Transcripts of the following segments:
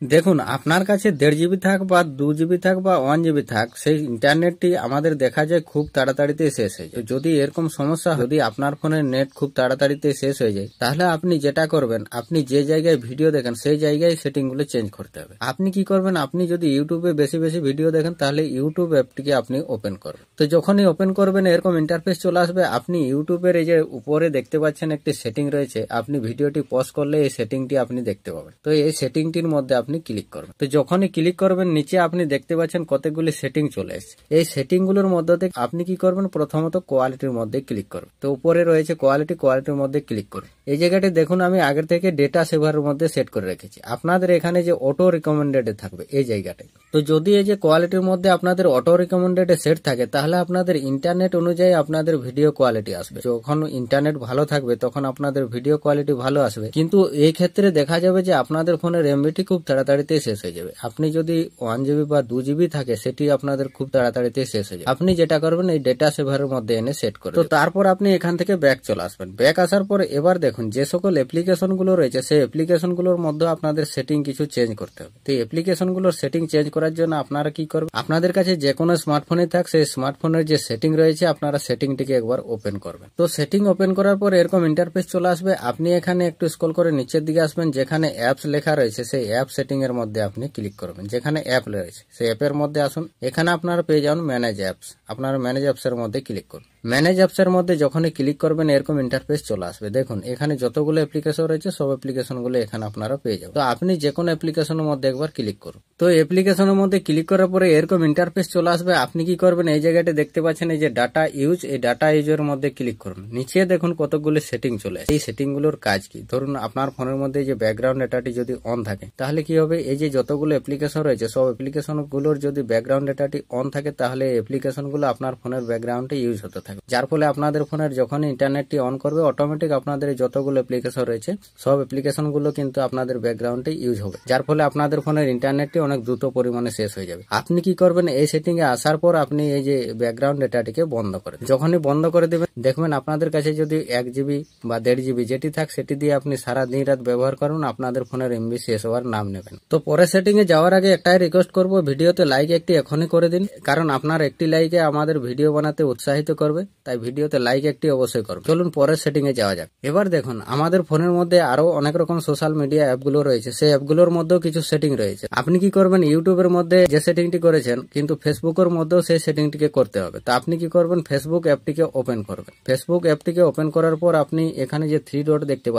দেখুন, আপনার কাছে 1.5 জিবি থাক বা 2 জিবি থাক বা 1 জিবি থাক, সেই ইন্টারনেটটি আমাদের দেখা যায় খুব তাড়াতাড়িতে শেষ হয়ে যায়। যদি এরকম সমস্যা যদি আপনার ফোনের নেট খুব তাড়াতাড়িতে শেষ হয়ে যায়, তাহলে আপনি যেটা করবেন, আপনি যে জায়গায় ভিডিও দেখেন সেই জায়গায় সেটিংগুলো চেঞ্জ করতে হবে। আপনি কি করবেন, আপনি যদি ইউটিউবে বেশি বেশি ভিডিও দেখেন তাহলে ইউটিউব অ্যাপটিকে আপনি ওপেন করবেন। তো যখনই ওপেন করবেন এরকম ইন্টারফেস চলে আসবে। আপনি ইউটিউবের এই যে উপরে দেখতে পাচ্ছেন একটি সেটিং রয়েছে, আপনি ভিডিওটি পজ করলে এই সেটিংটি আপনি দেখতে পাবেন। তো এই সেটিংটির মধ্যে আপনি ক্লিক করবেন। তো যখনই ক্লিক করবেন নিচে আপনি দেখতে পাচ্ছেন কতগুলি সেটিং চলে এসেছে। এই সেটিংগুলোর মধ্যে থেকে আপনি কি করবেন, প্রথমত কোয়ালিটির মধ্যে ক্লিক করবেন। তো উপরে রয়েছে কোয়ালিটির মধ্যে ক্লিক করুন। এই জায়গাটি দেখুন আমি আগে থেকে ডেটা সেভারের মধ্যে সেট করে রেখেছি। আপনাদের এখানে যে অটো রিকমেন্ডেড থাকবে এই জায়গাটায়। তো যদি এই যে কোয়ালিটির মধ্যে আপনাদের অটো রিকমেন্ডেড সেট থাকে তাহলে আপনাদের ইন্টারনেট অনুযায়ী আপনাদের ভিডিও কোয়ালিটি আসবে। যখন ইন্টারনেট ভালো থাকবে তখন আপনাদের ভিডিও কোয়ালিটি ভালো আসবে। কিন্তু এই ক্ষেত্রে দেখা যাবে যে আপনাদের ফোনের এমবিটি খুব তাড়াতাড়িতে শেষ হয়ে যাবে। আপনি যদি 1 জিবি বা 2 জিবি থাকে সেটি আপনাদের খুব তাড়াতাড়িতে শেষ হয়ে যাবে। আপনি যেটা করবেন এই ডেটা সেভারের মধ্যে এনে সেট করবেন। তো তারপর আপনি এখান থেকে ব্যাক চলে আসবেন। ব্যাক আসার পর এবার দেখুন যে সকল অ্যাপ্লিকেশন গুলো রয়েছে সেই অ্যাপ্লিকেশন গুলোর মধ্যে আপনাদের সেটিং কিছু চেঞ্জ করতে হবে। তো অ্যাপ্লিকেশন গুলোর সেটিং চেঞ্জ করার জন্য আপনারা কি করবেন, আপনাদের কাছে যে কোনো স্মার্টফোনে থাক সেই স্মার্টফোনের যে সেটিং রয়েছে আপনারা সেটিংটিকে একবার ওপেন করবেন। তো সেটিং ওপেন করার পর এরকম ইন্টারফেস চলে আসবে। আপনি এখানে একটু স্ক্রল করে নিচের দিকে আসবেন, যেখানে অ্যাপস লেখা রয়েছে সেই অ্যাপ সেটিং এর মধ্যে আপনি ক্লিক করবেন। যেখানে অ্যাপ রয়েছে সেই অ্যাপের মধ্যে আসুন। এখানে আপনারা পেয়ে যান ম্যানেজ অ্যাপস। আপনারা ম্যানেজ অ্যাপস এর মধ্যে ক্লিক করুন। ম্যানেজ অ্যাপস এর মধ্যে যখনই ক্লিক করবেন এরকম ইন্টারফেস চলে আসবে। দেখুন এখানে যতগুলো অ্যাপ্লিকেশন রয়েছে সব অ্যাপ্লিকেশন গুলো এখানে আপনারা পেয়ে যাবেন। তো আপনি যে কোনো অ্যাপ্লিকেশনের মধ্যে একবার ক্লিক করুন। তো অ্যাপ্লিকেশনের মধ্যে ক্লিক করার পরে এরকম ইন্টারফেস চলে আসবে। আপনি কি করবেন, এই জায়গাটা দেখতে পাচ্ছেন এই যে ডাটা ইউজ, এই ডাটা ইউজের মধ্যে ক্লিক করুন। নিচে দেখুন কতগুলো সেটিং চলে আসে। এই সেটিং গুলোর কাজ কি, ধরুন আপনার ফোনের মধ্যে যে ব্যাকগ্রাউন্ড ডাটাটি যদি অন থাকে তাহলে কি হবে, এই যে যতগুলো অ্যাপ্লিকেশন রয়েছে সব অ্যাপ্লিকেশন গুলোর যদি ব্যাকগ্রাউন্ড ডাটাটি অন থাকে তাহলে অ্যাপ্লিকেশন গুলো আপনার ফোনের ব্যাকগ্রাউন্ডে ইউজ হতে থাকে। যার ফলে আপনাদের ফোনের যখন ইন্টারনেটটি অন করবে অটোমেটিক আপনাদের যতগুলো অ্যাপ্লিকেশন রয়েছে সব অ্যাপ্লিকেশন গুলো কিন্তু আপনাদের ব্যাকগ্রাউন্ডে ইউজ হবে। যার ফলে আপনাদের ফোনের ইন্টারনেটটি অনেক দ্রুত পরিমাণে শেষ হয়ে যাবে। আপনি কি করবেন, এই সেটিং এ আসার পর আপনি এই যে ব্যাকগ্রাউন্ড ডাটাটিকে বন্ধ করে যখনই বন্ধ করে দেবেন দেখবেন আপনাদের কাছে যদি 1 জিবি বা 1.5 জিবি যেটি থাক সেটি দিয়ে আপনি সারা দিন রাত ব্যবহার করুন, আপনাদের ফোনের এমবি শেষ হওয়ার নাম নেবেন। তো পরের সেটিং এ যাওয়ার আগে একটাই রিকোয়েস্ট করব, ভিডিওতে লাইক একটি এখনই করে দিন, কারণ আপনার একটি লাইকে আমাদের ভিডিও বানাতে উৎসাহিত করবে। তাই ভিডিওতে লাইক একটি অবশ্যই করুন। চলুন পরের সেটিং এ যাওয়া যাক। এবার দেখুন আমাদের ফোনের মধ্যে আরো অনেক রকম সোশ্যাল মিডিয়া অ্যাপগুলো রয়েছে, সেই অ্যাপগুলোর মধ্যেও কিছু সেটিং রয়েছে। আপনি কি করবেন, ইউটিউবের মধ্যে যে সেটিংটি করেছেন কিন্তু ফেসবুকের মধ্যেও সেই সেটিংটিকে করতে হবে। তো আপনি কি করবেন, ফেসবুক অ্যাপটিকে ওপেন করবেন। ফেসবুক অ্যাপটিকে ওপেন করার পর আপনি এখানে যে 3 ডট দেখতে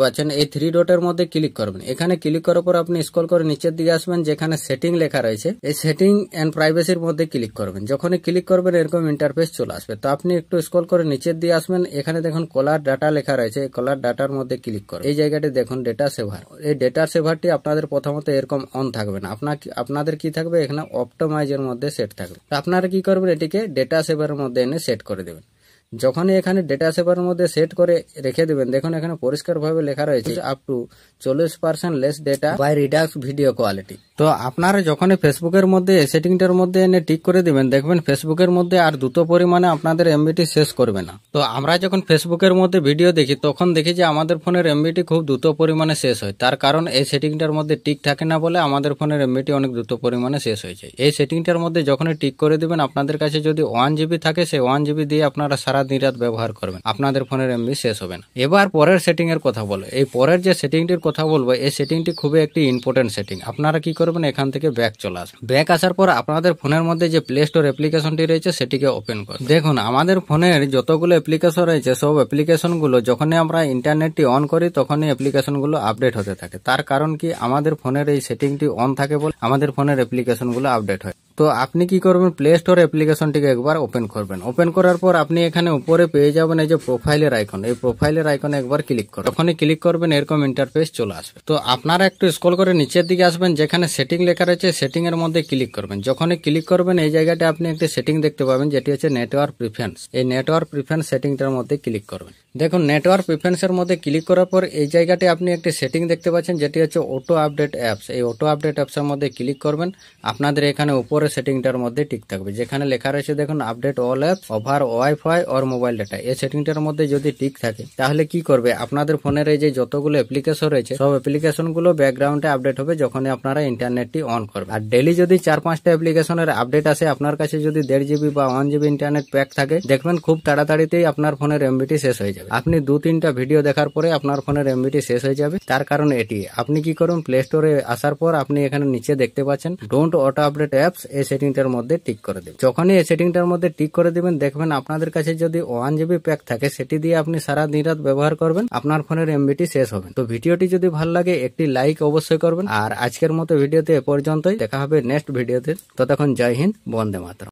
পাচ্ছেন, এই 3 ডটের মধ্যে ক্লিক করবেন। এখানে ক্লিক করার পর আপনি স্ক্রল করে নিচের দিকে আসবেন, যেখানে সেটিং লেখা রয়েছে এই সেটিং এন্ড প্রাইভেসির মধ্যে ক্লিক করবেন। যখনই ক্লিক করবেন এরকম ইন্টারফেস চলে আসবে। তো আপনি একটু স্ক্রল করে নিচের দিকে আসবেন, এখানে দেখুন কলার ডাটা লেখা রয়েছে, এই কলার ডাটার মধ্যে ক্লিক করুন। এই জায়গাটি দেখুন ডেটা সেভার। এই ডেটা সেভারটি আপনাদের প্রথমত এরকম অন থাকবে না, আপনাদের কি থাকবে এখানে অপটিমাইজের মধ্যে সেট থাকবে। তো আপনারা কি করবেন, এটিকে ডেটা সেভারের মধ্যে এনে সেট করে দেবেন। যখনই এখানে ডেটা সেভারের মধ্যে সেট করে রেখে দেবেন দেখুন এখানে পরিষ্কার ভাবে লেখা রয়েছে up to 40% less data by redux video quality. তো আপনারা যখনই ফেসবুকের মধ্যে সেটিংটার মধ্যে এনে টিক করে দিবেন দেখবেন ফেসবুকের মধ্যে আর দ্রুত পরিমাণে আপনাদের এমবিটি শেষ করবে না। তো আমরা যখন ফেসবুকের মধ্যে ভিডিও দেখি তখন দেখি যে আমাদের ফোনের এমবিটি খুব দ্রুত পরিমাণে শেষ হয়। তার কারণ এই সেটিংটার মধ্যে টিক থাকে না বলে আমাদের ফোনের এমবিটি অনেক দ্রুত পরিমাণে শেষ হয়ে যায়। এই সেটিংটার মধ্যে যখনই টিক করে দিবেন আপনাদের কাছে যদি 1 জিবি থাকে সেই 1 জিবি দিয়ে আপনারা সারা দিন রাত ব্যবহার করবেন, আপনাদের ফোনের এমবি শেষ হবে না। এবার পরের সেটিং এর কথা বলো। এই পরের যে সেটিংটির কথা বলবো এই সেটিংটি খুবই একটি ইম্পর্টেন্ট সেটিং। আপনারা কি করবেন, এখান থেকে ব্যাক চলে আসবেন। ব্যাক আসার পর আপনাদের ফোনের মধ্যে যে প্লে স্টোর অ্যাপ্লিকেশনটি রয়েছে সেটিকে ওপেন করুন। দেখুন আমাদের ফোনের যতগুলো অ্যাপ্লিকেশন রয়েছে সব অ্যাপ্লিকেশনগুলো যখনই আমরা ইন্টারনেটটি অন করি তখনই অ্যাপ্লিকেশনগুলো আপডেট হতে থাকে। তার কারণ কি, আমাদের ফোনের এই সেটিংটি অন থাকে বলে আমাদের ফোনের অ্যাপ্লিকেশনগুলো আপডেট হয়। তো আপনি কি করবেন, প্লে স্টোর অ্যাপ্লিকেশনটিকে একবার ওপেন করবেন। ওপেন করার পর আপনি এখানে উপরে পেয়ে যাবেন এই যে প্রোফাইলের আইকন, এই প্রোফাইলের আইকনে একবার ক্লিক করুন। যখনই ক্লিক করবেন এরকম ইন্টারফেস চলে আসবে। তো আপনারা একটু স্ক্রল করে নিচের দিকে আসবেন, যেখানে সেটিং লেখা রয়েছে সেটিং এর মধ্যে ক্লিক করবেন। যখনই ক্লিক করবেন এই জায়গাটা আপনি একটি সেটিং দেখতে পাবেন যেটি হচ্ছে নেটওয়ার্ক প্রিফারেন্স। এই নেটওয়ার্ক প্রিফারেন্স সেটিংটার মধ্যে ক্লিক করবেন। দেখুন নেটওয়ার্ক প্রিফারেন্সের মধ্যে ক্লিক করার পর এই জায়গাতে আপনি একটি সেটিং দেখতে পাচ্ছেন, যেটি হচ্ছে অটো আপডেট অ্যাপস। এই অটো আপডেট অ্যাপসের মধ্যে ক্লিক করবেন। আপনাদের এখানে উপরে সেটিংটার মধ্যে টিক থাকবে, যেখানে লেখা রয়েছে দেখুন update all apps over wifi or mobile data. এই সেটিংটার মধ্যে যদি টিক থাকে তাহলে কি করবে, আপনাদের ফোনের এই যে যতগুলো অ্যাপ্লিকেশন রয়েছে সব অ্যাপ্লিকেশন গুলো ব্যাকগ্রাউন্ডে আপডেট হবে যখনই আপনারা ইন্টারনেটটি অন করবেন। আর ডেইলি যদি 4-5টা অ্যাপ্লিকেশনের আপডেট আসে, আপনার কাছে যদি 1.5 জিবি বা 1 জিবি ইন্টারনেট প্যাক থাকে, দেখবেন খুব তাড়াতাড়িতেই আপনার ফোনের এমবিটি শেষ হয়ে যাবে। আপনি 2-3টা ভিডিও দেখার পরে আপনার ফোনের এমবিটি শেষ হয়ে যাবে। তার কারণ এটি, আপনি কি করুন, প্লে স্টোরে আসার পর আপনি এখানে নিচে দেখতে পাচ্ছেন ডোন্ট অটো আপডেট অ্যাপস, এই সেটিংটার মধ্যে টিক করে দেবেন। যখনই এই সেটিংটার মধ্যে টিক করে দিবেন, দেখবেন আপনাদের কাছে যদি 1 জিবি প্যাক থাকে, সেটি দিয়ে আপনি সারা দিন রাত ব্যবহার করবেন, আপনার ফোনের এমবিটি শেষ হবে। তো ভিডিওটি যদি ভালো লাগে একটি লাইক অবশ্যই করবেন। আর আজকের মতো ভিডিওতে এ পর্যন্তই, দেখা হবে নেক্সট ভিডিওতে। ততক্ষণ জয় হিন্দ, বন্দে মাতরম।